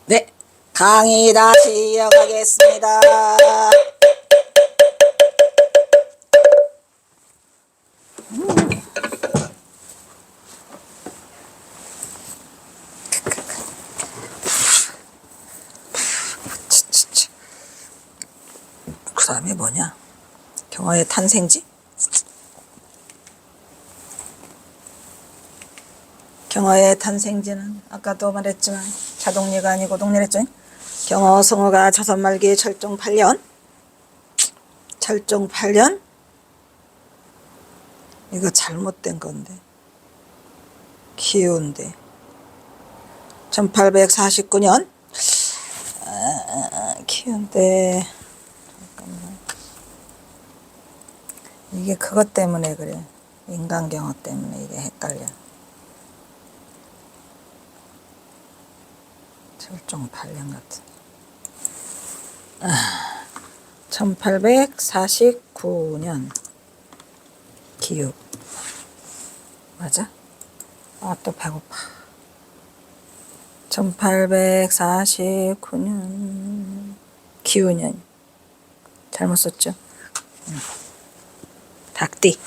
네, 강의 다시 이어가겠습니다. 그 다음에 뭐냐? 경어의 탄생지? 경어의 탄생지는 아까도 말했지만 자동리가 아니고 동리랬죠. 경어 성어가 조선 말기 철종 8년 이거 잘못된 건데 기운데 1849년 기운데 잠깐만 이게 그것 때문에 그래. 인간경어 때문에 이게 헷갈려. 철종 8년 같은 1849년 기육 맞아? 아, 또 배고파. 1849년 기우년 잘못 썼죠? 닭띠.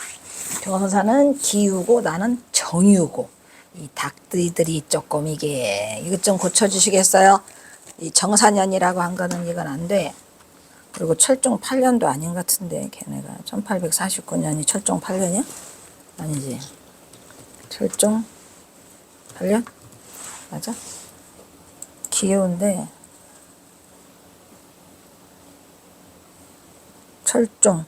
경선사는 기우고 나는 정유고. 이 닭띠들이 조금 이거 좀 고쳐주시겠어요? 이 정사년이라고 한 거는 이건 안 돼. 그리고 철종 8년도 아닌 것 같은데 걔네가 1849년이 철종 8년이야? 아니지. 철종 8년? 맞아? 기우인데 철종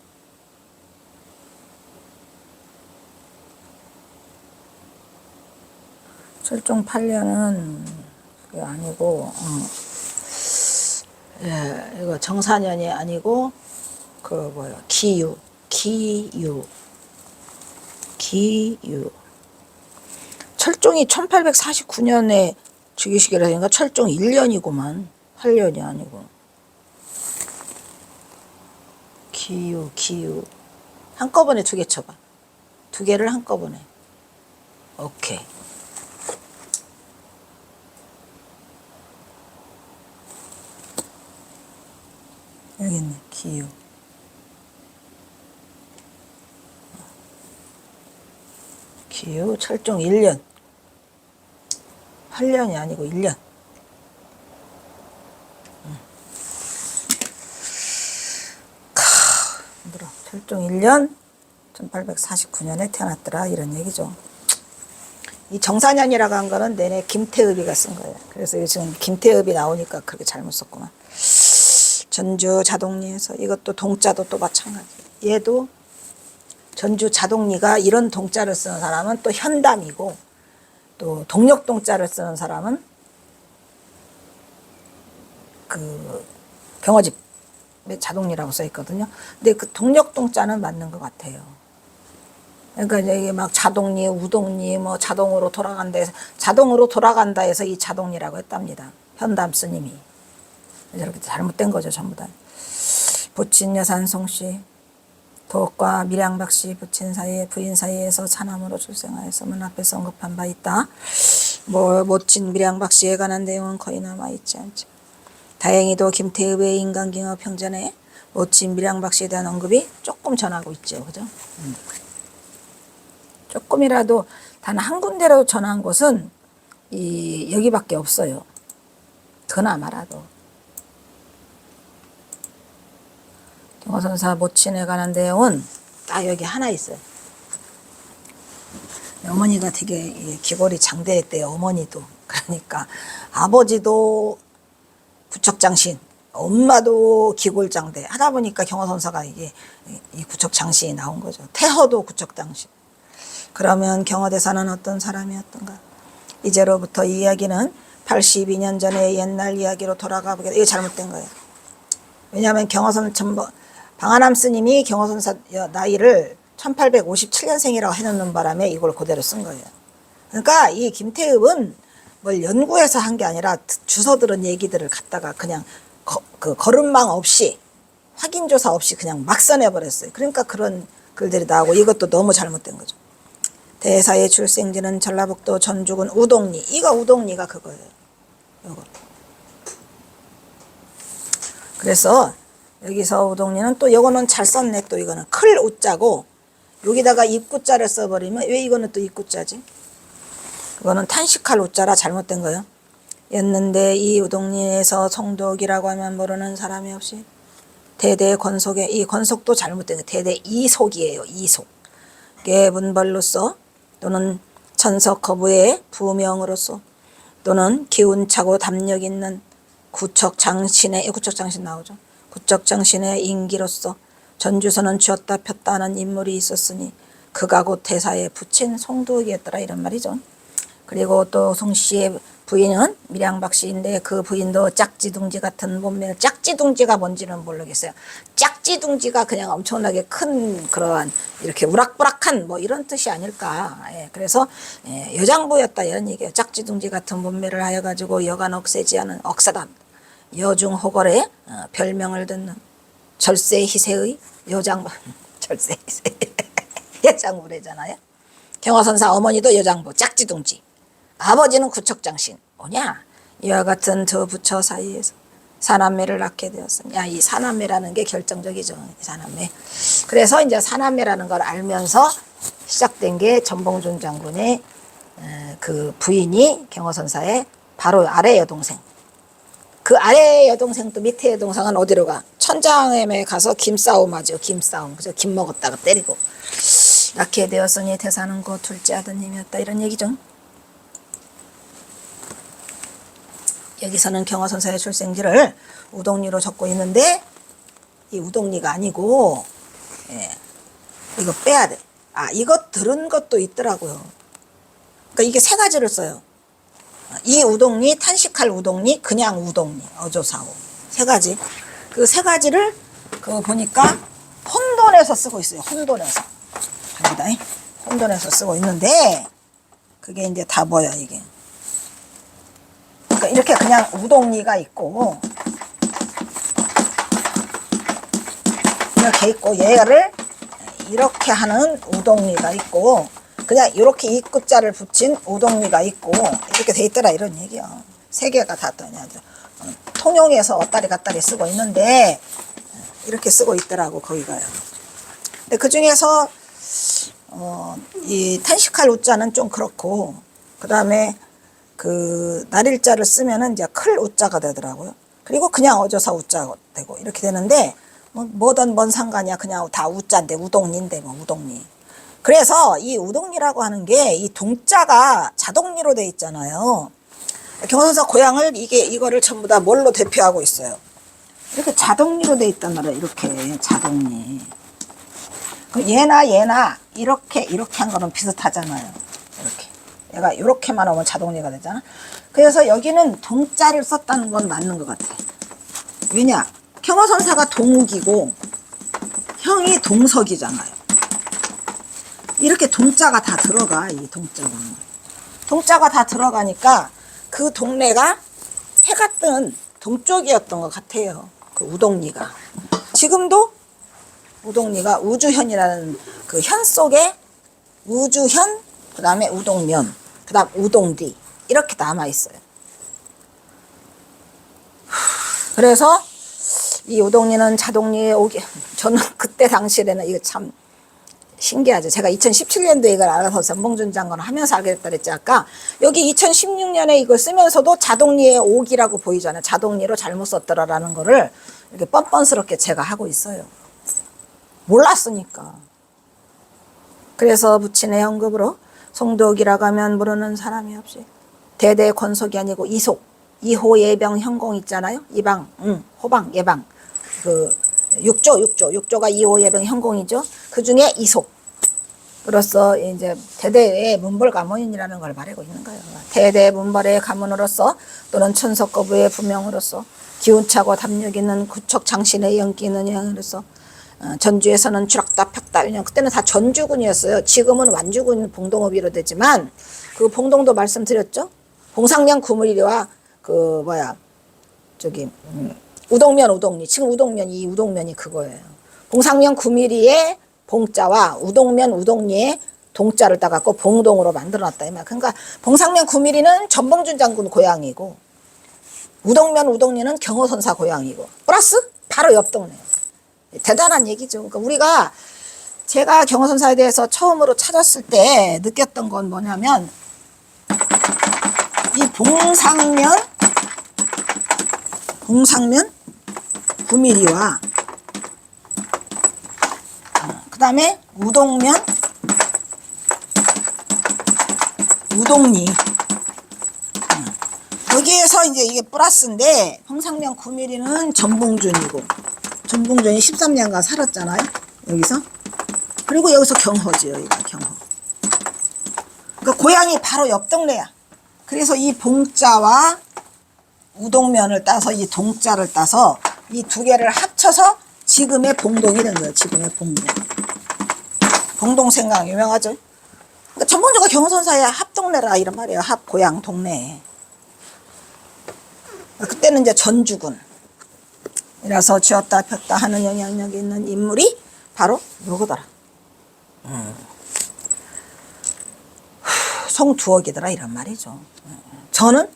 철종 8년은 그게 아니고 예, 이거 정사년이 아니고 그 뭐야 기유 철종이 1849년에 즉위식이라니까 철종 1년이구만 8년이 아니고 기유 한꺼번에 두 개 쳐봐. 두 개를 한꺼번에. 오케이. 여기 있네. 기유 철종 1년 8년이 아니고 1년. 힘들어. 철종 1년 1849년에 태어났더라 이런 얘기죠. 이 정사년이라고 한 거는 내내 김태읍이가 쓴 거예요. 그래서 지금 김태읍이 나오니까 그렇게 잘못 썼구만. 전주 자동리에서 이것도 동자도 또 마찬가지. 얘도 전주 자동리가 이런 동자를 쓰는 사람은 또 현담이고 또 동력동자를 쓰는 사람은 그 경어집에 자동리라고 써 있거든요. 근데 그 동력동자는 맞는 것 같아요. 그러니까 이게 막 자동리, 우동리, 뭐 자동으로 돌아간다 해서 이 자동리라고 했답니다. 현담 스님이. 이렇게 잘못된 거죠, 전부 다. 부친 여산송씨, 도옥과 밀양박씨 부친 사이에 부인 사이에서 차남으로 출생하여서 문 앞에서 언급한 바 있다. 뭐 모친 밀양박씨에 관한 내용은 거의 남아있지 않죠. 다행히도 김태읍의 인간경어 평전에 모친 밀양박씨에 대한 언급이 조금 전하고 있죠, 그죠? 조금이라도 단 한 군데라도 전한 곳은 여기밖에 없어요. 그나마라도. 경어선사 모친에 관한 내용은 딱 여기 하나 있어요. 어머니가 되게 기골이 장대했대요. 어머니도. 그러니까 아버지도 구척장신, 엄마도 기골장대 하다 보니까 경어선사가 이 구척장신이 나온 거죠. 태허도 구척장신. 그러면 경어대사는 어떤 사람이었던가? 이제로부터 이 이야기는 82년 전의 옛날 이야기로 돌아가 보겠다. 이거 잘못된 거예요. 왜냐하면 방한함 스님이 경어선사 나이를 1857년생이라고 해놓는 바람에 이걸 그대로 쓴 거예요. 그러니까 이 김태읍은 뭘 연구해서 한 게 아니라 주워 들은 얘기들을 갖다가 그냥 거름망 없이 확인조사 없이 그냥 막 써내버렸어요. 그러니까 그런 글들이 나오고 이것도 너무 잘못된 거죠. 대사의 출생지는 전라북도 전주군 우동리. 이거 우동리가 그거예요. 요거. 그래서 여기서 우동리는 또 이거는 잘 썼네. 또 이거는 클 우자고 여기다가 입구자를 써버리면 왜 이거는 또 입구자지? 그거는 탄식할 우자라 잘못된 거예요. 였는데 이 우동리에서 송독이라고 하면 모르는 사람이 없이 대대 건속에 이 건속도 잘못된 거예요. 대대 이속이에요. 이속. 문벌로서 또는 천석 거부의 부명으로서 또는 기운차고 담력 있는 구척장신의 구척장신 나오죠. 구척장신의 인기로서 전주서는 쥐었다 폈다 하는 인물이 있었으니 그가 곧 대사에 붙인 송독이었더라 이런 말이죠. 그리고 또 송씨의 부인은 밀양박씨인데 그 부인도 짝지둥지 같은 몸매. 짝지둥지가 뭔지는 모르겠어요. 짝지둥지가 그냥 엄청나게 큰 그러한 이렇게 우락부락한 뭐 이런 뜻이 아닐까. 예, 그래서 여장부였다 이런 얘기예요. 짝지둥지 같은 몸매를 하여 가지고 여간 억세지 않은 억사단 여중호걸의 별명을 듣는 절세희세의 여장부. 절세희세 여장부래잖아요. 경화선사 어머니도 여장부 짝지둥지. 아버지는 구척장신. 뭐냐? 이와 같은 저 부처 사이에서 사남매를 낳게 되었으니. 이 사남매라는 게 결정적이죠. 사남매. 그래서 이제 사남매라는 걸 알면서 시작된 게 전봉준 장군의 그 부인이 경화선사의 바로 아래 여동생. 그 아래 여동생도 밑에 여동생은 어디로 가? 천장에 가서 김싸움 하죠. 김싸움. 그래서 김 먹었다가 때리고. 낳게 되었으니 태사는 곧 둘째 아드님이었다. 이런 얘기죠. 여기서는 경화선사의 출생지를 우동리로 적고 있는데 이 우동리가 아니고 이거 빼야 돼. 이거 들은 것도 있더라고요. 그러니까 이게 세 가지를 써요. 이 우동리, 탄식할 우동리, 그냥 우동리, 어조사오. 세 가지. 그 세 가지를 그거 보니까 혼돈에서 쓰고 있어요. 혼돈에서. 갑니다. 혼돈에서 쓰고 있는데 그게 이제 다 뭐야 이게. 그러니까 이렇게 그냥 우동리가 있고 이렇게 있고 얘를 이렇게 하는 우동리가 있고 그냥 이렇게 입구자를 붙인 우동리가 있고 이렇게 돼 있더라 이런 얘기야. 세 개가 다 통용해서 왔다리 갔다리 쓰고 있는데 이렇게 쓰고 있더라고 거기가요. 근데 그 중에서 이 탄식할 우자는 좀 그렇고 그 다음에 그 날일자를 쓰면은 이제 클 우자가 되더라고요. 그리고 그냥 어조사 우자가 되고 이렇게 되는데 뭐든 뭔 상관이야. 그냥 다 우자인데 우동리인데 뭐 우동리. 그래서 이 우동리라고 하는 게 이 동자가 자동리로 돼 있잖아요. 경화선사 고향을 이거를 전부 다 뭘로 대표하고 있어요. 이렇게 자동리로 돼 있단 말이에요. 이렇게 자동리. 얘나 이렇게 한 거는 비슷하잖아요. 이렇게. 얘가 이렇게만 오면 자동리가 되잖아. 그래서 여기는 동자를 썼다는 건 맞는 것 같아. 왜냐? 경화선사가 동욱이고 형이 동석이잖아요. 이렇게 동자가 다 들어가. 이 동자가 다 들어가니까 그 동네가 해가 뜬 동쪽이었던 것 같아요. 그 우동리가. 지금도 우동리가 우주현이라는 그 현 속에 우주현, 그 다음에 우동면, 그 다음 우동리 이렇게 남아있어요. 그래서 이 우동리는 자동리에 오게 저는 그때 당시에는 이거 참 신기하죠. 제가 2017년도에 이걸 알아서 전봉준 장관을 하면서 알게 됐다 그랬지 아까. 여기 2016년에 이걸 쓰면서도 자동리의 옥이라고 보이잖아요. 자동리로 잘못 썼더라라는 거를 이렇게 뻔뻔스럽게 제가 하고 있어요. 몰랐으니까. 그래서 부친의 언급으로 송독이라고 하면 모르는 사람이 없이 대대 건속이 아니고 이속, 이호 예병 현공 있잖아요. 이방, 호방, 예방. 그 육조가 이호 예병 현공이죠. 그 중에 이속으로서 이제 대대의 문벌 가문이라는 걸 말하고 있는 거예요. 대대 문벌의 가문으로서 또는 천석거부의 부명으로서 기운차고 담력 있는 구척 장신의 연기 있는 형으로서 전주에서는 추락다 폈다. 왜냐면 그때는 다 전주군이었어요. 지금은 완주군 봉동읍이로 되지만 그 봉동도 말씀드렸죠. 봉상면 구물이와 그 우동면 우동리. 지금 우동면이 우동면이 그거예요. 봉상면 구미리의 봉자와 우동면 우동리의 동자를 따갖고 봉동으로 만들어놨다. 그러니까 봉상면 구미리는 전봉준 장군 고향이고 우동면 우동리는 경호선사 고향이고 플러스 바로 옆 동네. 대단한 얘기죠. 그러니까 우리가 제가 경호선사에 대해서 처음으로 찾았을 때 느꼈던 건 뭐냐면 이 봉상면 9mm와 그 다음에 우동면 우동리 여기에서 이제 이게 플러스인데 봉상면 9mm는 전봉준이고 전봉준이 13년간 살았잖아요 여기서. 그리고 여기서 경허지 여기가 경허. 그러니까 고향이 바로 옆 동네야. 그래서 이 봉자와 우동면을 따서 이 동자를 따서 이 두 개를 합쳐서 지금의 봉동이 된 거예요. 지금의 봉동. 봉동생강 유명하죠. 그러니까 전봉주가 경호선사의 합동네라 이런 말이에요. 합고향 동네. 그때는 이제 전주군 이라서 쥐었다 폈다 하는 영향력이 있는 인물이 바로 요거더라. 송두억이더라 이런 말이죠. 저는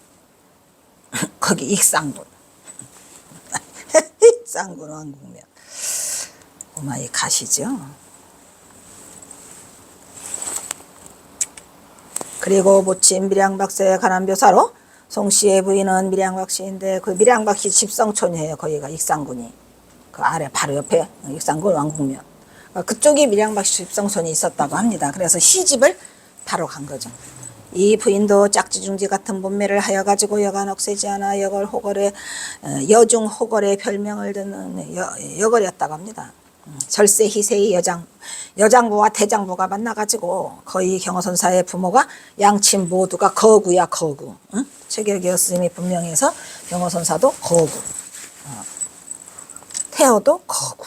거기 익산군 익산군 왕국면 오마이 가시죠. 그리고 모친 밀양박사의 관한 묘사로 송씨의 부인은 밀양박씨인데 그 밀양박씨 집성촌이에요. 거기가 익산군이 그 아래 바로 옆에 익산군 왕국면 그쪽이 밀양박씨 집성촌이 있었다고 합니다. 그래서 시집을 바로 간 거죠. 이 부인도 짝지중지 같은 몸매를 하여 가지고 여간 억세지 않아 여걸 호걸의 여중 호걸의 별명을 듣는 여걸이었다고 합니다. 절세 희세의 여장부와 대장부가 만나가지고 거의 경호선사의 부모가 양친 모두가 거구야 거구. 응? 최결기어 스님이 분명히 해서 경호선사도 거구. 태어도 거구.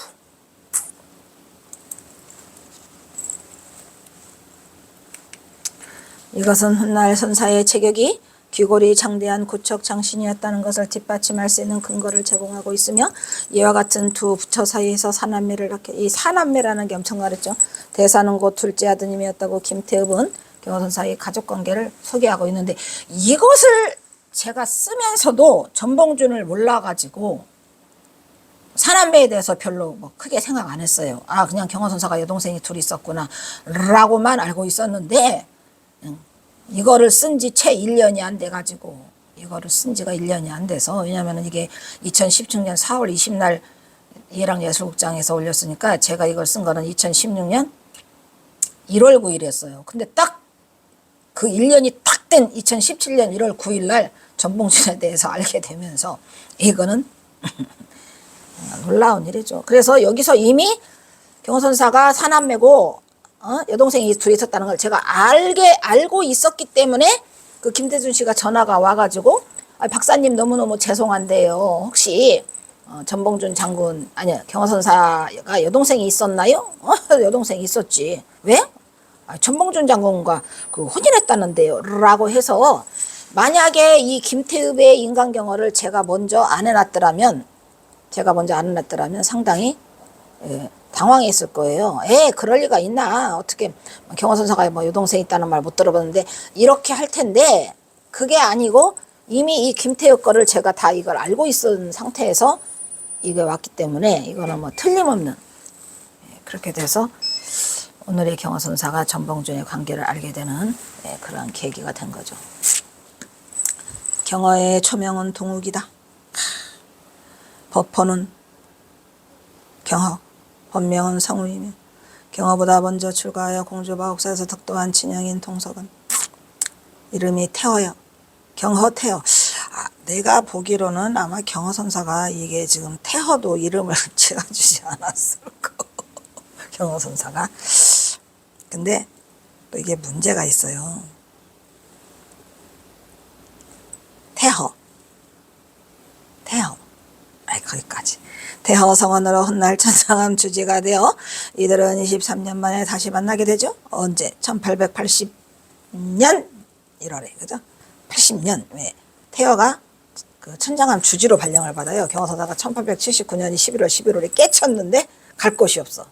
이것은 훗날 선사의 체격이 귀골이 장대한 구척 장신이었다는 것을 뒷받침할 수 있는 근거를 제공하고 있으며 이와 같은 두 부처 사이에서 사남매를 낳게 이 사남매라는 게 엄청 말했죠. 대사는 곧 둘째 아드님이었다고 김태읍은 경호선사의 가족관계를 소개하고 있는데 이것을 제가 쓰면서도 전봉준을 몰라가지고 사남매에 대해서 별로 뭐 크게 생각 안 했어요. 아 그냥 경호선사가 여동생이 둘이 있었구나 라고만 알고 있었는데 이거를 쓴 지 채 1년이 안 돼가지고 이거를 쓴 지가 1년이 안 돼서 왜냐면은 이게 2016년 4월 20날 예랑예술국장에서 올렸으니까 제가 이걸 쓴 거는 2016년 1월 9일이었어요. 근데 딱 그 1년이 딱 된 2017년 1월 9일 날 전봉준에 대해서 알게 되면서 이거는 놀라운 일이죠. 그래서 여기서 이미 경호선사가 사남매고 여동생이 둘이 있었다는 걸 제가 알고 있었기 때문에 그 김대준 씨가 전화가 와가지고 박사님 너무너무 죄송한데요. 혹시 전봉준 장군 아니 경호선사가 여동생이 있었나요? 여동생이 있었지. 왜? 전봉준 장군과 그 혼인했다는데요. 라고 해서 만약에 이 김태읍의 인간경어를 제가 먼저 안 해놨더라면 상당히 당황했을 거예요. 그럴 리가 있나? 어떻게 경호선사가 뭐 여동생 있다는 말 못 들어봤는데 이렇게 할 텐데 그게 아니고 이미 이 김태엽 거를 제가 다 이걸 알고 있었던 상태에서 이게 왔기 때문에 이거는 뭐 틀림없는 그렇게 돼서 오늘의 경호선사가 전봉준의 관계를 알게 되는 그런 계기가 된 거죠. 경어의 초명은 동욱이다. 법호는 경허 본명은 성우이며 경허보다 먼저 출가하여 공주바옥사에서 덕도한 친형인 동석은 이름이 태어요. 경허태어. 내가 보기로는 아마 경허선사가 이게 지금 태허도 이름을 지어주지 않았을 거. 경허선사가. 근데 또 이게 문제가 있어요. 태허. 거기까지. 태허 성원으로 훗날 천상함 주지가 되어 이들은 23년 만에 다시 만나게 되죠. 언제? 1880년 1월에 그죠? 80년 왜 태허가 그 천장암 주지로 발령을 받아요. 경호선사가 1879년 11월 11월에 깨쳤는데 갈 곳이 없어.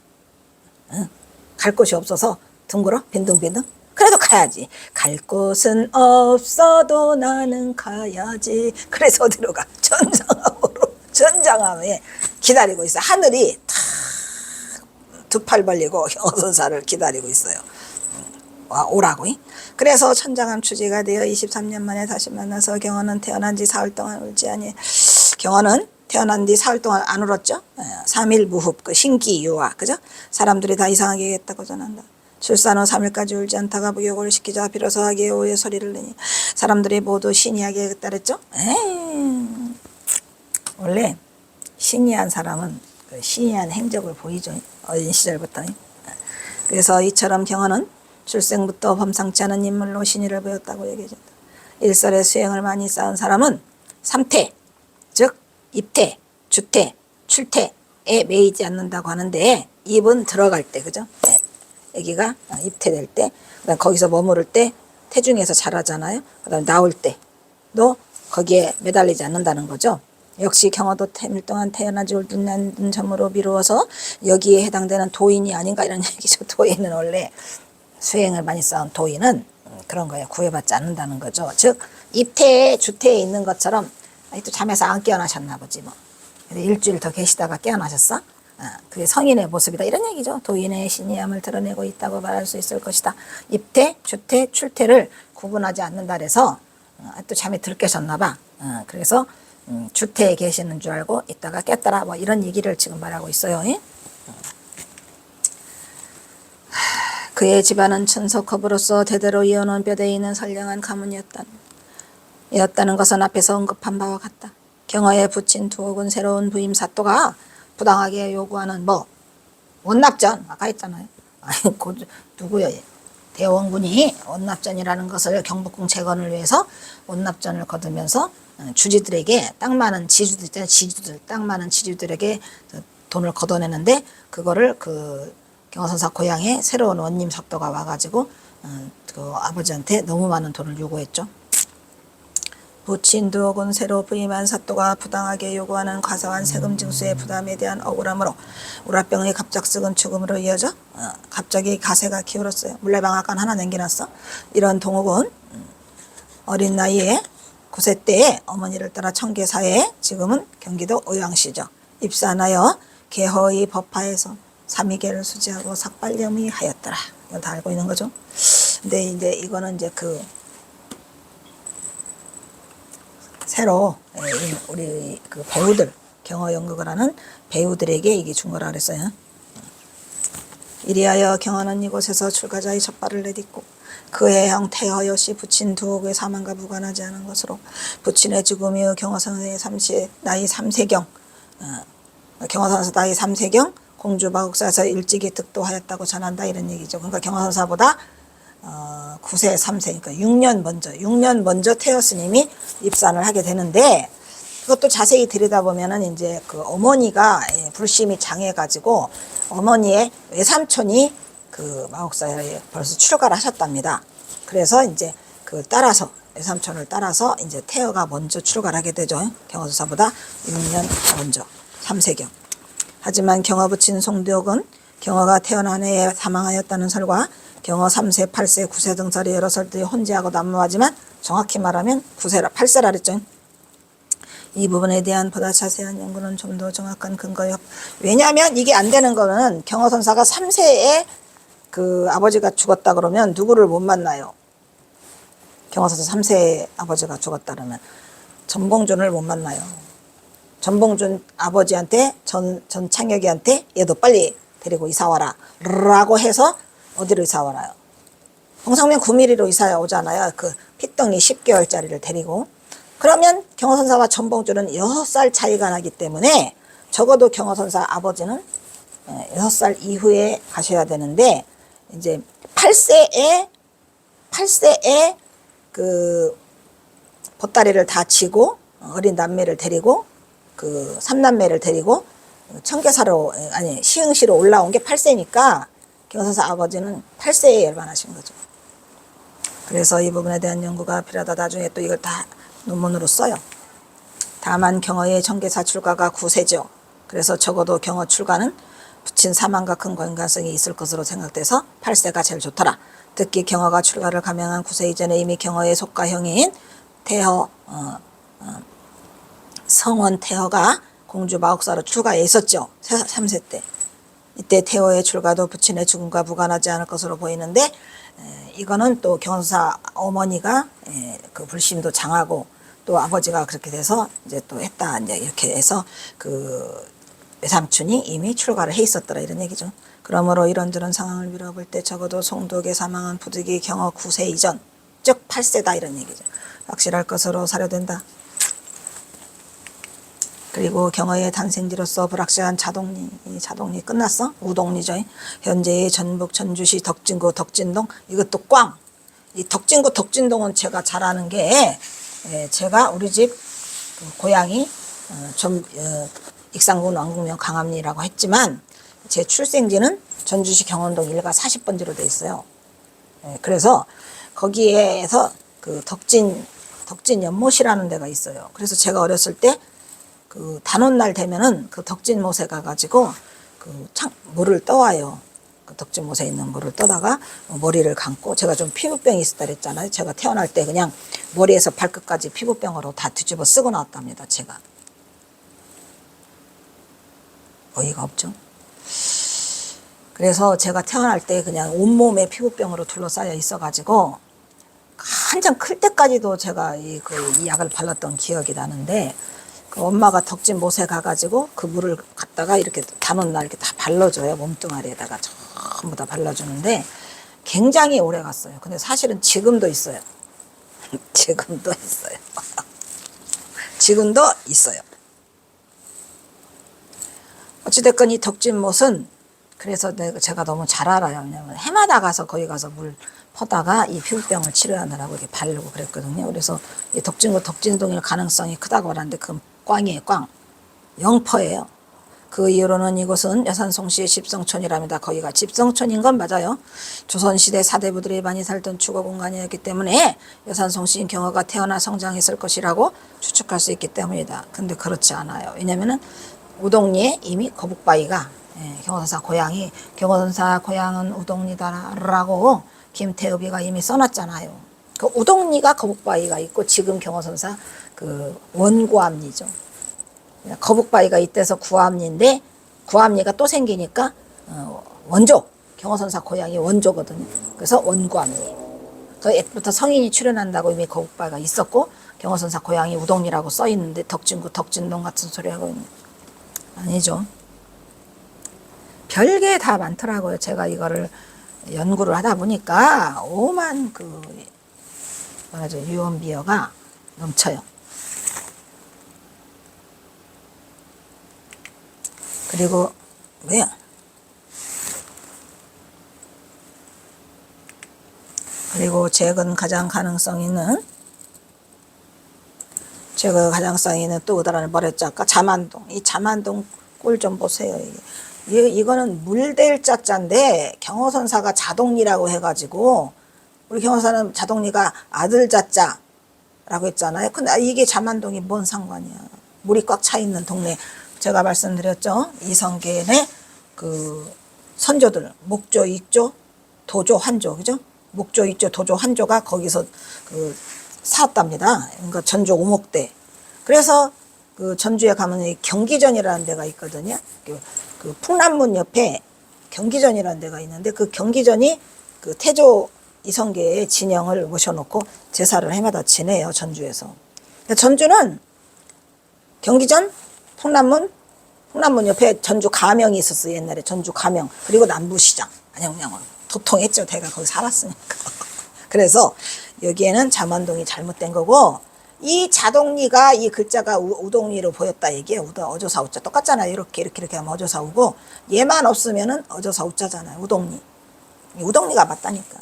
갈 곳이 없어서 둥글어 빈둥빈둥. 그래도 가야지. 갈 곳은 없어도 나는 가야지. 그래서 어디로 가? 천장암으로. 천장함에 기다리고 있어요. 하늘이 탁 두 팔 벌리고 경호선사를 기다리고 있어요. 와, 오라고. 그래서 천장암 추지가 되어 23년 만에 다시 만나서 경호는 태어난 지 사흘 동안 울지 아니. 경호는 태어난 뒤 사흘 동안 안 울었죠. 3일 무흡, 그 신기 유아, 그죠? 사람들이 다 이상하게 여겼다고 전한다. 출산 후 3일까지 울지 않다가 부욕을 시키자 비로소 하기에 오해 소리를 내니 사람들이 모두 신이하게 여겼다 그랬죠. 원래 신이한 사람은 그 신이한 행적을 보이죠. 어린 시절부터. 그래서 이처럼 경호는 출생부터 범상치 않은 인물로 신의를 보였다고 얘기해준다. 일설의 수행을 많이 쌓은 사람은 3태, 즉 입태, 주태, 출태에 매이지 않는다고 하는데, 입은 들어갈 때, 그죠? 아기가 입태될 때, 그다음 거기서 머무를 때 태중에서 자라잖아요. 그다음 나올 때도 거기에 매달리지 않는다는 거죠. 역시 경호도 태밀 동안 태어나지 올듯난 점으로 미루어서 여기에 해당되는 도인이 아닌가 이런 얘기죠. 도인은 원래 수행을 많이 쌓은 도인은 그런 거에 구애받지 않는다는 거죠. 즉 입태에 주태에 있는 것처럼 또 잠에서 안 깨어나셨나 보지 뭐. 일주일 더 계시다가 깨어나셨어? 그게 성인의 모습이다 이런 얘기죠. 도인의 신이함을 드러내고 있다고 말할 수 있을 것이다. 입태, 주태, 출태를 구분하지 않는다 그래서 또 잠이 들 깨셨나 봐. 그래서 주태에 계시는 줄 알고 있다가 깼더라 뭐 이런 얘기를 지금 말하고 있어요. 그의 집안은 천석허브로서 대대로 이어놓은 뼈대에 있는 선량한 가문이었다는 것은 앞에서 언급한 바와 같다. 경허에 붙인 두옥은 새로운 부임 사또가 부당하게 요구하는 뭐 원납전 아까 했잖아요. 아니 누구야? 대원군이 원납전이라는 것을 경복궁 재건을 위해서 원납전을 거두면서 주지들에게 땅 많은 지주들 있잖아요. 지주들 땅 많은 지주들에게 돈을 걷어내는데 그거를 그 경호선사 고향에 새로운 원님 사또가 와가지고 그 아버지한테 너무 많은 돈을 요구했죠. 부친 두옥은 새로 부임한 사또가 부당하게 요구하는 과소한 세금 징수의 부담에 대한 억울함으로 우라병의 갑작스런 죽음으로 이어져 갑자기 가세가 기울었어요. 물레방앗간 하나 남겨놨어. 이런 동옥은 어린 나이에 9세 때에 어머니를 따라 청계사에 지금은 경기도 의왕시죠. 입산하여 개허의 법화에서 삼위계를 수지하고 삭발염이 하였더라. 이건 다 알고 있는 거죠. 근데 이제 이거는 이제 그 새로 우리 그 배우들 경허 연극을 하는 배우들에게 이게 준 거라 그랬어요. 이리하여 경허는 이곳에서 출가자의 첫발을 내딛고 그의 형 태허여씨 부친 두옥의 사망과 무관하지 않은 것으로 부친의 죽음이 경허선의 나이 3세경 경허선사 나이 3세경 공주 마국사에서 일찍이 득도하였다고 전한다 이런 얘기죠. 그러니까 경허선사보다 9세 3세 그러니까 6년 먼저 태허 스님이 입산을 하게 되는데 그것도 자세히 들여다보면은 이제 그 어머니가 불심이 장해가지고 어머니의 외삼촌이 그 마국사에 벌써 출가를 하셨답니다. 그래서 이제 그 따라서 외삼촌을 따라서 이제 태허가 먼저 출가를 하게 되죠. 경허선사보다 6년 먼저 3세경. 하지만 경허 부친 송두옥은 경허가 태어난 해에 사망하였다는 설과 경허 3세, 8세, 9세 등설이 여러 설들이 혼재하고 난무하지만 정확히 말하면 9세라 8세라 그랬죠. 이 부분에 대한 보다 자세한 연구는 좀 더 정확한 근거요. 왜냐하면 이게 안 되는 거는 경허선사가 3세에 그 아버지가 죽었다 그러면 누구를 못 만나요. 경허선사 3세에 아버지가 죽었다 그러면 전봉준을 못 만나요. 전봉준 아버지한테 전창혁이한테 얘도 빨리 데리고 이사 와라 라고 해서 어디로 이사 와라요? 홍상면 9mm로 이사 오잖아요. 그 핏덩이 10개월짜리를 데리고. 그러면 경허선사와 전봉준은 6살 차이가 나기 때문에 적어도 경허선사 아버지는 6살 이후에 가셔야 되는데 이제 8세에 그 보따리를 다 치고 어린 남매를 데리고 그 삼남매를 데리고 청계사로 아니 시흥시로 올라온 게 8세니까 경허선사 아버지는 8세에 열반하신 거죠. 그래서 이 부분에 대한 연구가 필요하다. 나중에 또 이걸 다 논문으로 써요. 다만 경허의 청계사 출가가 9세죠. 그래서 적어도 경허 출가는 부친 사망과 큰 연관성이 있을 것으로 생각돼서 8세가 제일 좋더라. 특히 경허가 출가를 감행한 9세 이전에 이미 경허의 속가형인 태허 성원 태허가 공주 마옥사로 출가해 있었죠. 3세 때. 이때 태호의 출가도 부친의 죽음과 무관하지 않을 것으로 보이는데 이거는 또 경선사 어머니가 그 불심도 장하고 또 아버지가 그렇게 돼서 이제 또 했다 이제 이렇게 해서 그 외삼촌이 이미 출가를 해 있었더라 이런 얘기죠. 그러므로 이런저런 상황을 미뤄볼 때 적어도 송독의 사망은 부득이 경허 9세 이전 즉 8세다 이런 얘기죠. 확실할 것으로 사료된다. 그리고 경허의 단생지로서 불확실한 자동리, 이 자동리 끝났어? 우동리죠. 현재의 전북 전주시 덕진구 덕진동 이것도 꽝. 이 덕진구 덕진동은 제가 잘 아는 게 제가 우리 집 고향이 익산군 왕궁면 강암리라고 했지만 제 출생지는 전주시 경원동 1가 40번지로 돼 있어요. 그래서 거기에서 그 덕진 연못이라는 데가 있어요. 그래서 제가 어렸을 때 그 단오날 되면은 그 덕진못에 가가지고 그 물을 떠와요. 그 덕진못에 있는 물을 떠다가 머리를 감고 제가 좀 피부병이 있었다 그랬잖아요. 제가 태어날 때 그냥 머리에서 발끝까지 피부병으로 다 뒤집어 쓰고 나왔답니다. 제가. 어이가 없죠. 그래서 제가 태어날 때 그냥 온몸에 피부병으로 둘러싸여 있어가지고 한참 클 때까지도 제가 이 약을 발랐던 기억이 나는데 그 엄마가 덕진 못에 가가지고 그 물을 갖다가 이렇게 단오날 이렇게 다 발라줘요. 몸뚱아리에다가 전부 다 발라주는데 굉장히 오래 갔어요. 근데 사실은 지금도 있어요. 지금도 있어요. 지금도 있어요. 어찌됐건 이 덕진 못은 그래서 제가 너무 잘 알아요. 왜냐면 해마다 가서 거기 가서 물 퍼다가 이 피부병을 치료하느라고 이렇게 바르고 그랬거든요. 그래서 이 덕진구 덕진동일 가능성이 크다고 말하는데 그 꽝이에요. 꽝. 0%예요. 그 이후로는 이곳은 여산송씨의 집성촌이랍니다. 거기가 집성촌인 건 맞아요. 조선시대 사대부들이 많이 살던 주거 공간이었기 때문에 여산송씨인 경허가 태어나 성장했을 것이라고 추측할 수 있기 때문이다. 근데 그렇지 않아요. 왜냐면은 우동리에 이미 거북바위가 경허선사 고향이 경허선사 고향은 우동리다라고 김태읍이가 이미 써놨잖아요. 그 우동리가 거북바위가 있고 지금 경허선사 그 원구암리죠. 거북바위가 이때서 구암리인데 구암리가 또 생기니까 원조 경허선사 고향이 원조거든요. 그래서 원구암리. 그 옛부터 성인이 출연한다고 이미 거북바위가 있었고 경허선사 고향이 우동리라고 써 있는데 덕진구 덕진동 같은 소리 하고 있는 아니죠. 별게 다 많더라고요. 제가 이거를 연구를 하다 보니까 오만 그 뭐라죠 유언비어가 넘쳐요. 그리고 왜요? 그리고 최근 가장 가능성 있는 또 그다음에 뭐랬죠? 아까 자만동. 이 자만동 꼴 좀 보세요. 이거는 물될 자자인데 경허선사가 자동리라고 해가지고 우리 경허사는 자동리가 아들 자자라고 했잖아요. 근데 이게 자만동이 뭔 상관이야. 물이 꽉 차 있는 동네. 제가 말씀드렸죠. 이성계의 그 선조들 목조, 익조, 도조, 환조, 그죠? 목조, 익조, 도조, 환조가 거기서 그 살았답니다. 그러니까 전주 오목대. 그래서 그 전주에 가면 경기전이라는 데가 있거든요. 그 풍남문 옆에 경기전이라는 데가 있는데 그 경기전이 그 태조 이성계의 진영을 모셔놓고 제사를 해마다 지내요. 전주에서. 전주는 경기전, 풍남문 옆에 전주 가명이 있었어요. 옛날에 전주 가명. 그리고 남부시장. 그냥 도통했죠. 내가 거기 살았으니까. 그래서 여기에는 잠원동이 잘못된 거고 이 자동리가 이 글자가 우동리로 보였다 얘기예요. 어조사 우자 똑같잖아요. 이렇게 하면 어조사 우고 얘만 없으면은 어조사 우자잖아요. 우동리가 맞다니까.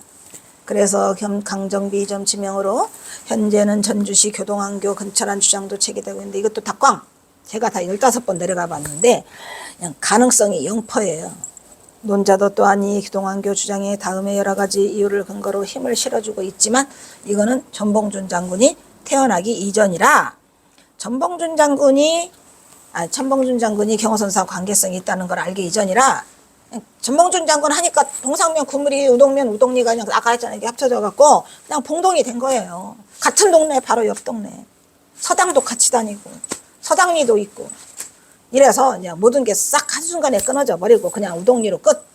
그래서 강정비 점 지명으로 현재는 전주시 교동왕교 근처란 주장도 제기되고 있는데 이것도 다 꽝. 제가 다 15번 내려가 봤는데 그냥 가능성이 0%예요. 논자도 또한 이 교동왕교 주장에 다음에 여러 가지 이유를 근거로 힘을 실어주고 있지만 이거는 전봉준 장군이 태어나기 이전이라 천봉준 장군이 경허선사 관계성이 있다는 걸 알기 이전이라 전봉준 장군 하니까 동상면 구물이 우동리가 그냥 아까 했잖아요. 이게 합쳐져 갖고 그냥 봉동이 된 거예요. 같은 동네 바로 옆 동네. 서당도 같이 다니고 서당리도 있고 이래서 그냥 모든 게 싹 한순간에 끊어져 버리고 그냥 우동리로 끝.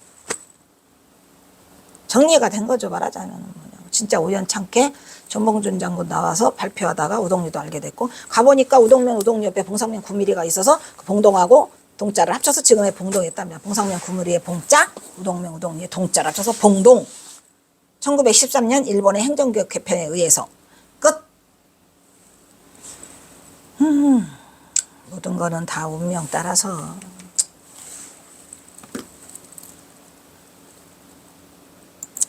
정리가 된 거죠. 말하자면. 진짜 우연찮게 전봉준 장군 나와서 발표하다가 우동리도 알게 됐고, 가보니까 우동면 우동리 옆에 봉상면 9mm가 있어서 그 봉동하고 동자를 합쳐서 지금의 봉동이 있다면, 봉상면 9mm의 봉자, 우동면 우동리의 동자를 합쳐서 봉동. 1913년 일본의 행정개혁 개편에 의해서 끝. 모든 거는 다 운명 따라서.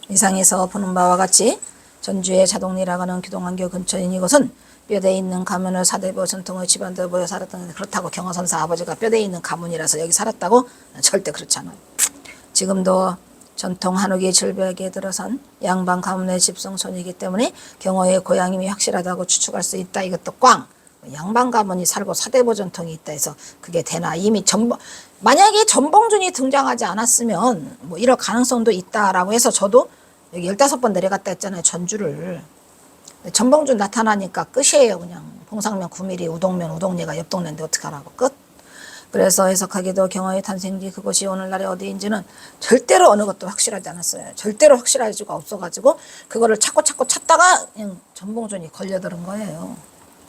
이상에서 보는 바와 같이 전주의 자동리라고 하는 교동왕교 근처인 이곳은 뼈대 있는 가문을 사대부 전통의 집안들 모여 살았던, 그렇다고 경허선사 아버지가 뼈대 있는 가문이라서 여기 살았다고? 절대 그렇지 않아요. 지금도 전통 한옥이 절벽에 들어선 양반 가문의 집성촌이기 때문에 경허의 고향임이 확실하다고 추측할 수 있다. 이것도 꽝. 양반 가문이 살고 사대부 전통이 있다 해서 그게 되나. 이미 만약에 전봉준이 등장하지 않았으면 뭐 이럴 가능성도 있다라고 해서 저도 여기 15번 내려갔다 했잖아요. 전주를. 전봉준 나타나니까 끝이에요. 그냥 봉상면 9mm 우동면 우동리가 옆 동네인데 어떡하라고. 끝. 그래서 해석하기도 경허의 탄생지 그곳이 오늘날의 어디인지는 절대로 어느 것도 확실하지 않았어요. 절대로 확실할 수가 없어가지고 그거를 찾고 찾다가 그냥 전봉준이 걸려드는 거예요.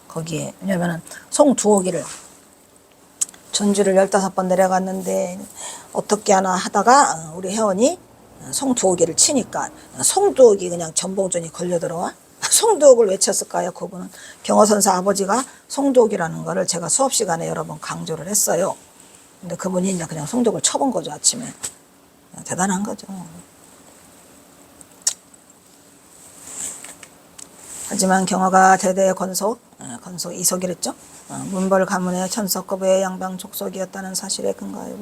거기에. 왜냐면은 송두옥이를 전주를 15번 내려갔는데 어떻게 하나 하다가 우리 회원이 송두옥이를 치니까 송두옥이 그냥 전봉준이 걸려들어와. 송두옥을 왜 쳤을까요? 그분은 경허선사 아버지가 송두옥이라는 거를 제가 수업 시간에 여러 번 강조를 했어요. 근데 그분이 이제 그냥 송두옥을 쳐본 거죠. 아침에. 대단한 거죠. 하지만 경허가 대대 건속 이속이랬죠. 문벌 가문의 천석거부의 양방 족속이었다는 사실에 근거하여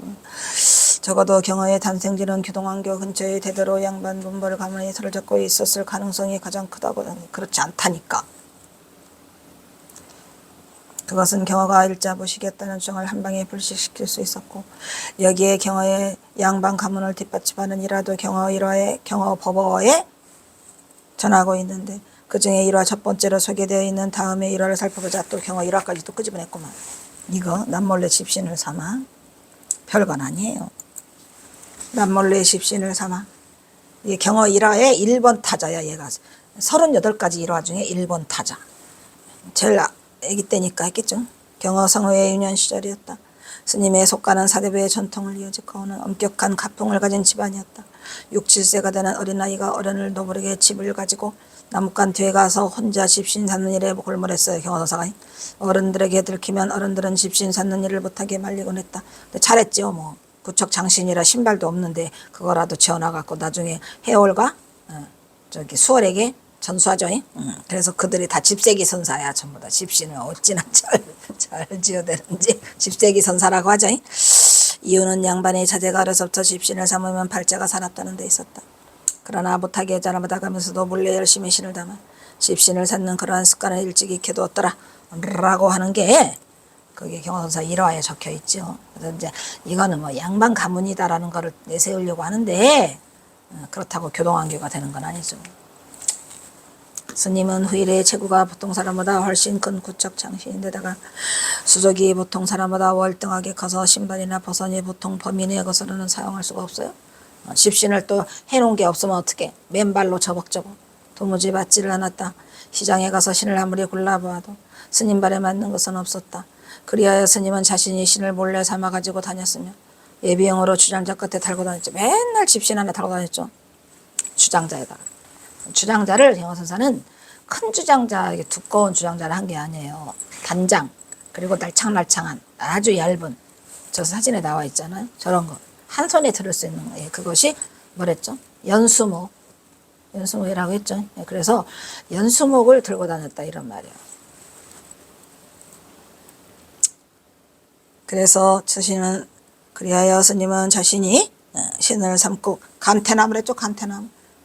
적어도 경허의 탄생지는 교동왕교 근처의 대대로 양반 문벌 가문이 서를 잡고 있었을 가능성이 가장 크다고. 그렇지 않다니까. 그것은 경허가 일자부시겠다는 주장을 한방에 불식시킬 수 있었고, 여기에 경허의 양반 가문을 뒷받침하는 일화도 경허 일화의 경허 법어에 전하고 있는데, 그 중에 1화 첫 번째로 소개되어 있는 다음의 1화를 살펴보자. 또 경허 1화까지 또 끄집어냈구만. 이거 남몰래 집신을 삼아. 별건 아니에요. 남몰래 집신을 삼아. 이게 경허 1화의 1번 타자야. 얘가 38가지 1화 중에 1번 타자. 제일 애기 때니까 했겠죠. 경허 성우의 유년 시절이었다. 스님의 속가는 사대부의 전통을 이어지고는 엄격한 가풍을 가진 집안이었다. 6, 7세가 되는 어린아이가 어른을 노부르게 집을 가지고 나뭇간 뒤에 가서 혼자 집신 쌓는 일에 골몰했어요. 경허선사가. 어른들에게 들키면 어른들은 집신 쌓는 일을 못하게 말리곤 했다. 근데 잘했죠. 뭐 부척 장신이라 신발도 없는데 그거라도 지어놔갖고 나중에 해월과 저기 수월에게 전수하죠. 그래서 그들이 다 집세기 선사야. 전부 다 집신을 어찌나 잘 지어대는지 집세기 선사라고 하죠. 이유는 양반의 자제가 어려서부터 집신을 삼으면 발자가 사납다는 데 있었다. 그러나 못하게 자라다가면서도 몰래 열심히 신을 담아 집신을 쌓는 그러한 습관을 일찍 익혀두었더라 라고 하는 게 그게 경허선사 1화에 적혀 있죠. 그래서 이제 이거는 뭐 양반 가문이다라는 거를 내세우려고 하는데 그렇다고 교동왕교가 되는 건 아니죠. 스님은 후일의 체구가 보통 사람보다 훨씬 큰 구척 장신인데다가 수족이 보통 사람보다 월등하게 커서 신발이나 버선이 보통 범인의 것으로는 사용할 수가 없어요. 집신을 또 해놓은 게 없으면 어떻게 맨발로 저벅저벅 도무지 맞지를 않았다. 시장에 가서 신을 아무리 골라보아도 스님 발에 맞는 것은 없었다. 그리하여 스님은 자신이 신을 몰래 삼아가지고 다녔으며 예비용으로 주장자 끝에 달고 다녔죠. 맨날 집신 하나 달고 다녔죠. 주장자에다가. 주장자를 경허선사는 큰 주장자, 이게 두꺼운 주장자를 한 게 아니에요. 단장, 그리고 날창날창한 아주 얇은, 저 사진에 나와 있잖아요. 저런 거. 한 손에 들을 수 있는 거예요. 그것이 뭐랬죠? 연수목. 연수목이라고 했죠. 그래서 연수목을 들고 다녔다 이런 말이에요. 그래서 스님은 그리하여 스님은 자신이 신을 삼고 감태나무를 했죠.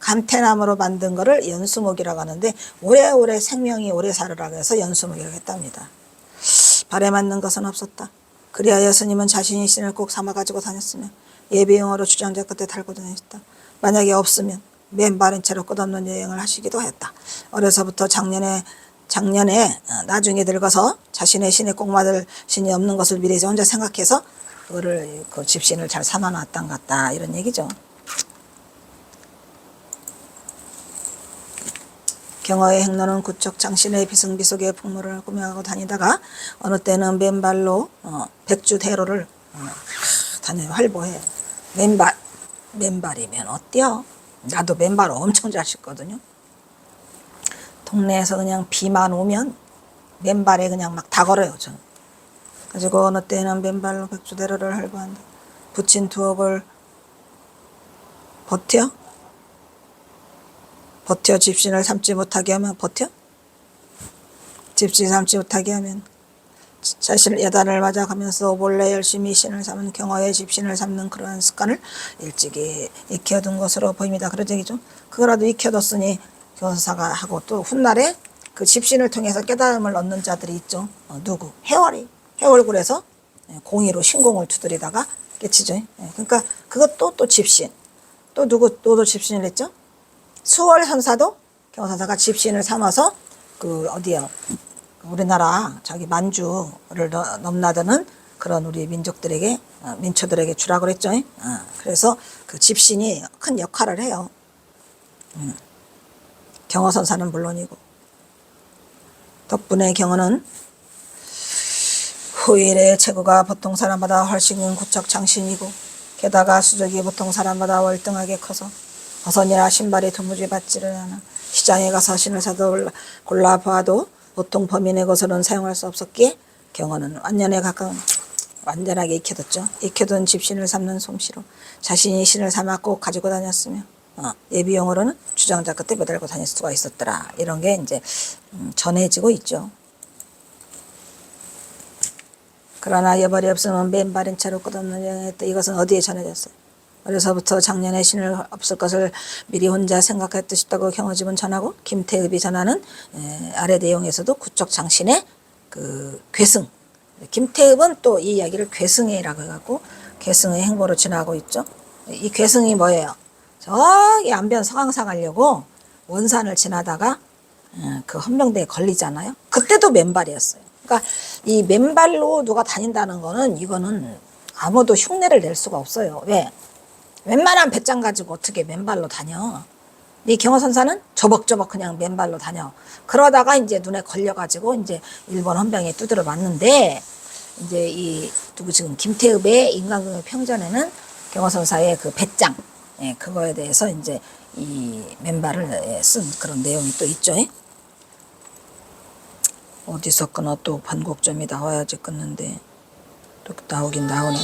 감태나무로 만든 거를 연수목이라고 하는데 오래오래 생명이 오래 살으라고 해서 연수목이라고 했답니다. 발에 맞는 것은 없었다. 그리하여 스님은 자신이 신을 꼭 삼아가지고 다녔으며 예비용으로 주장자 끝에 달고 다녔다. 만약에 없으면 맨발인 채로 끝없는 여행을 하시기도 했다. 어려서부터 작년에 작년에 나중에 늙어서 자신의 신에 꼭 맞을 신이 없는 것을 미리 혼자 생각해서 그거를 그 집신을 잘 삼아놨던 것 같다 이런 얘기죠. 경어의 행로는 구척 장신의 비승비속의 풍물을 꾸며가고 다니다가 어느 때는 맨발로 백주대로를 다녀요. 활보해요. 맨발이면 어때요? 나도 맨발 엄청 잘 신거든요. 동네에서 그냥 비만 오면 맨발에 그냥 막 다 걸어요. 저는. 가지고 어느 때는 맨발로 백주대로를 활보한다. 붙인 투업을 버텨 집신을 삼지 못하게 하면 집신 삼지 못하게 하면 자신을 예단을 맞아가면서 몰래 열심히 신을 삼은 경어의 집신을 삼는 그러한 습관을 일찍이 익혀둔 것으로 보입니다. 그런 얘기죠. 그거라도 익혀뒀으니 교사가 하고 또 훗날에 그 집신을 통해서 깨달음을 얻는 자들이 있죠. 누구? 해월굴에서 공의로 신공을 두드리다가 깨치죠. 그러니까 그것도 또 집신. 또 누구 또 집신을 했죠? 수월선사도 경선사가 집신을 삼아서 그 어디요? 우리나라 자기 만주를 넘나드는 그런 우리 민족들에게 민초들에게 주라 그랬죠. 그래서 그 집신이 큰 역할을 해요. 경어선사는 물론이고 덕분에 경어는 후일의 체구가 보통 사람보다 훨씬 구척 장신이고 게다가 수족이 보통 사람보다 월등하게 커서 어선이나 신발이 도무지 받지를 않아 시장에 가서 신을 사도 골라봐도 보통 범인의 것으로는 사용할 수 없었기에 경어는 완전에 가까운 완전하게 익혀뒀죠. 익혀둔 집신을 삼는 솜씨로 자신이 신을 삼아 꼭 가지고 다녔으며 예비용으로는 주장자 끝에 매달고 다닐 수가 있었더라. 이런 게 이제 전해지고 있죠. 그러나 여벌이 없으면 맨발인 채로 끝없는 여행했다. 이것은 어디에 전해졌어요? 어려서부터 작년에 신을 없을 것을 미리 혼자 생각했듯 싶다고 경어집은 전하고 김태읍이 전하는 아래 내용에서도 구척 장신의 그 괴승. 김태읍은 또 이 이야기를 괴승이라고 해갖고 괴승의 행보로 지나가고 있죠. 이 괴승이 뭐예요? 저기 안변 서강사 가려고 원산을 지나다가 그 헌병대에 걸리잖아요. 그때도 맨발이었어요. 그러니까 이 맨발로 누가 다닌다는 거는 이거는 아무도 흉내를 낼 수가 없어요. 왜? 웬만한 배짱 가지고 어떻게 맨발로 다녀? 이 경어선사는 저벅저벅 그냥 맨발로 다녀. 그러다가 이제 눈에 걸려가지고 이제 일본 헌병에 두드려 맞는데 이제 이 누구 지금 김태읍의 인간극의 평전에는 경어선사의 그 배짱 그거에 대해서 이제 이 맨발을 쓴 그런 내용이 또 있죠. 어디서 끊어 또 반곡점이 나와야지 끊는데 또 나오긴 나오네.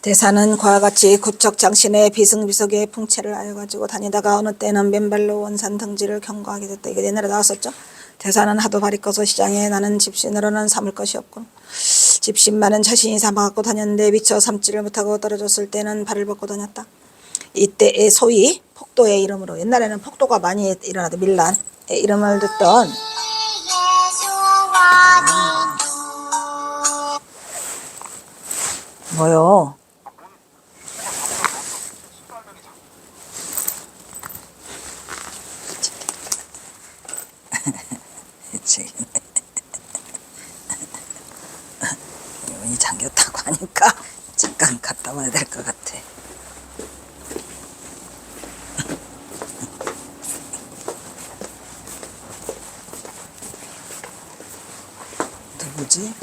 대사는 그와 같이 구척 장신의 비승비석의 풍채를 하여가지고 다니다가 어느 때는 맨발로 원산 등지를 경과하게 됐다. 이게 옛날에 나왔었죠. 대사는 하도 발이 커서 시장에 나는 집신으로는 삼을 것이 없고 집신만은 자신이 삼아갖고 다녔는데 미처 삼지를 못하고 떨어졌을 때는 발을 벗고 다녔다. 이때의 소위 폭도의 이름으로 옛날에는 폭도가 많이 일어나도 밀란의 이름을 듣던 뭐요? 문이 잠겼다고 하니까 잠깐 갔다 와야 될 것 같아. 누구지?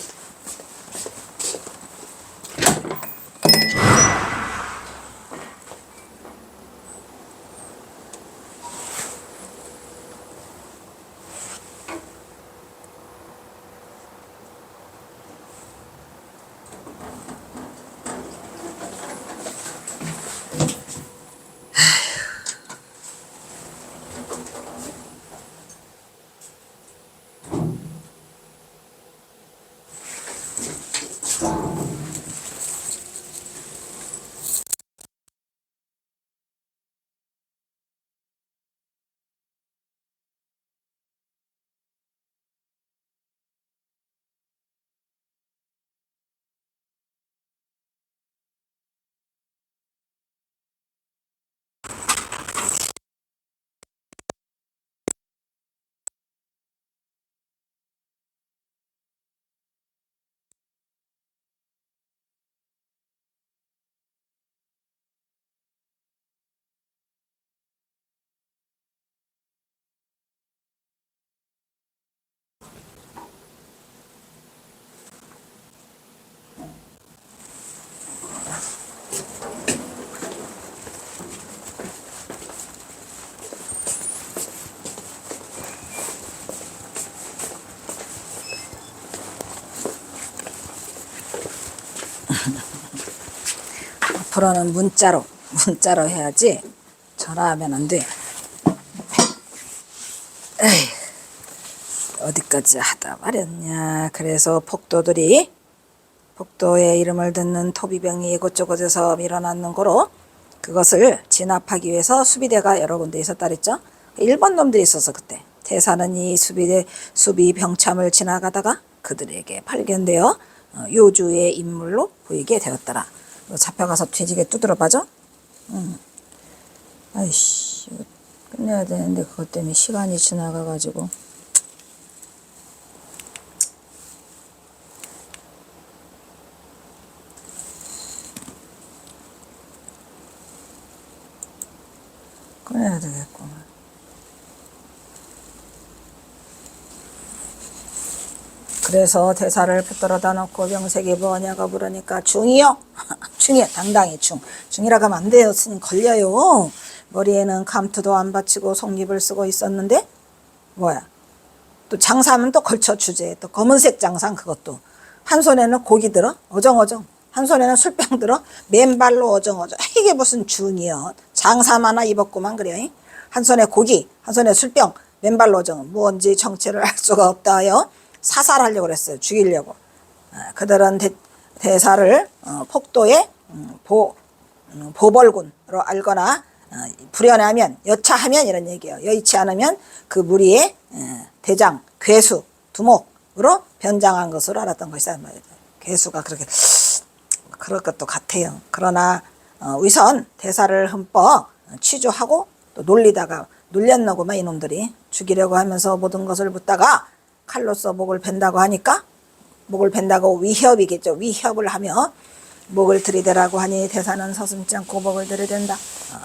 앞으로는 문자로 해야지 전화하면 안 돼. 에이, 어디까지 하다 말였냐. 그래서 폭도의 이름을 듣는 토비병이 이곳저곳에서 밀어넣는 거로 그것을 진압하기 위해서 수비대가 여러 군데 있었다 그랬죠. 일본 놈들이 있어서 그때 태사는 이 수비 병참을 지나가다가 그들에게 발견되어 요주의 인물로 보이게 되었더라. 잡혀가서 뒤지게 두드려 봐죠. 아이씨, 이거 끝내야 되는데 그것 때문에 시간이 지나가가지고. 꺼내야 되겠구만. 그래서 대사를 붙들어다 놓고 병색이 뭐냐고 물으니까 중이요. 중이요. 당당히 중이라고 하면 안 돼요. 걸려요. 머리에는 감투도 안 받치고 속립을 쓰고 있었는데 뭐야. 또 장사하면 또 걸쳐 주제. 또 검은색 장상 그것도. 한 손에는 고기 들어. 어정어정. 한 손에는 술병 들어. 맨발로 어정어정. 이게 무슨 중이요. 장삼 하나 입었구만 그래. 한 손에 고기, 한 손에 술병, 맨발로 어정. 뭔지 정체를 알 수가 없다요. 사살하려고 그랬어요. 죽이려고. 그들은 대사를 폭도의 보벌군으로 알거나 불연하면 여차하면 이런 얘기예요. 여의치 않으면 그 무리의 대장, 괴수, 두목으로 변장한 것으로 알았던 것이다. 괴수가 그럴 것도 같아요. 그러나 우선 대사를 흠뻑 취조하고 또 놀렸나고만 이놈들이 죽이려고 하면서 모든 것을 묻다가 칼로써 목을 벤다고 하니까 목을 벤다고 위협이겠죠. 위협을 하며 목을 들이대라고 하니 대사는 서슴지 않고 목을 들이댄다.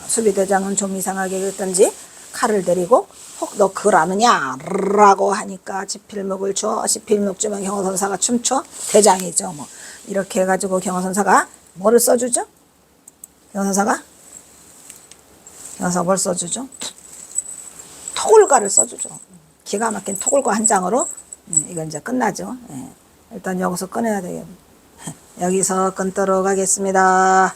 수비대장은 좀 이상하게 그랬던지 칼을 데리고 혹 너 그걸 아느냐 라고 하니까 지필목을 줘. 지필목 주면 경호선사가 춤춰. 대장이죠. 뭐 이렇게 해가지고 경호선사가 뭐를 써주죠? 경호선사가 뭘 써주죠? 토굴과를 써주죠. 기가 막힌 토굴과 한 장으로 이건 이제 끝나죠. 예. 일단 여기서 끊어야 되겠네. 여기서 끊도록 하겠습니다.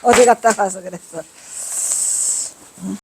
어디 갔다 가서 그랬어.